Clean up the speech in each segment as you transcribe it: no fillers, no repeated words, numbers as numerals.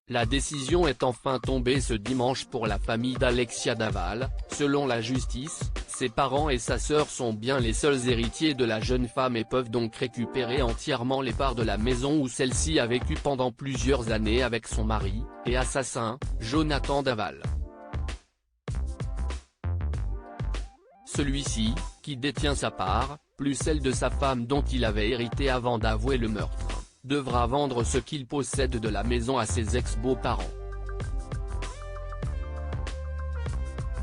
La décision est enfin tombée ce dimanche pour la famille d'Alexia Daval. Selon la justice, ses parents et sa sœur sont bien les seuls héritiers de la jeune femme et peuvent donc récupérer entièrement les parts de la maison où celle-ci a vécu pendant plusieurs années avec son mari et assassin, Jonathan Daval. Celui-ci, qui détient sa part, plus celle de sa femme dont il avait hérité avant d'avouer le meurtre, devra vendre ce qu'il possède de la maison à ses ex-beaux-parents.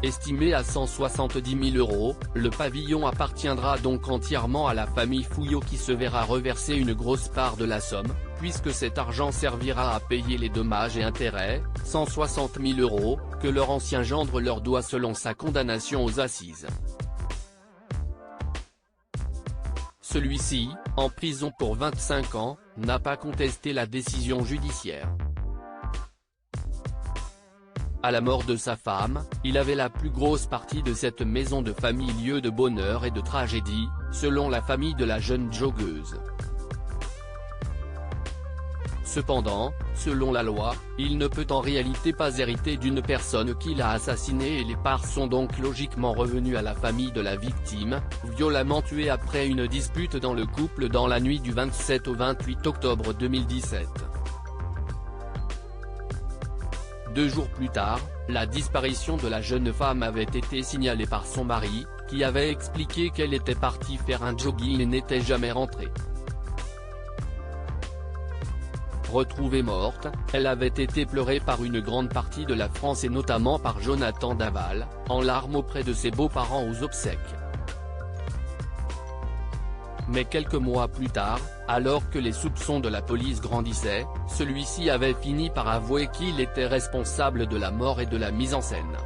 Estimé à 170 000 €, le pavillon appartiendra donc entièrement à la famille Fouillot qui se verra reverser une grosse part de la somme, puisque cet argent servira à payer les dommages et intérêts, 160 000 €, que leur ancien gendre leur doit selon sa condamnation aux assises. Celui-ci, en prison pour 25 ans, n'a pas contesté la décision judiciaire. À la mort de sa femme, il avait la plus grosse partie de cette maison de famille, lieu de bonheur et de tragédie, selon la famille de la jeune joggeuse. Cependant, selon la loi, il ne peut en réalité pas hériter d'une personne qu'il a assassinée et les parts sont donc logiquement revenues à la famille de la victime, violemment tuée après une dispute dans le couple dans la nuit du 27 au 28 octobre 2017. 2 jours plus tard, la disparition de la jeune femme avait été signalée par son mari, qui avait expliqué qu'elle était partie faire un jogging et n'était jamais rentrée. Retrouvée morte, elle avait été pleurée par une grande partie de la France et notamment par Jonathan Daval, en larmes auprès de ses beaux-parents aux obsèques. Mais quelques mois plus tard, alors que les soupçons de la police grandissaient, celui-ci avait fini par avouer qu'il était responsable de la mort et de la mise en scène.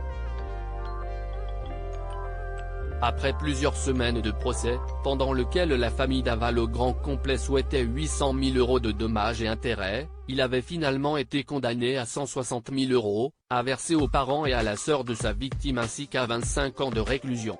Après plusieurs semaines de procès, pendant lequel la famille Daval au grand complet souhaitait 800 000 € de dommages et intérêts, il avait finalement été condamné à 160 000 €, à verser aux parents et à la sœur de sa victime ainsi qu'à 25 ans de réclusion.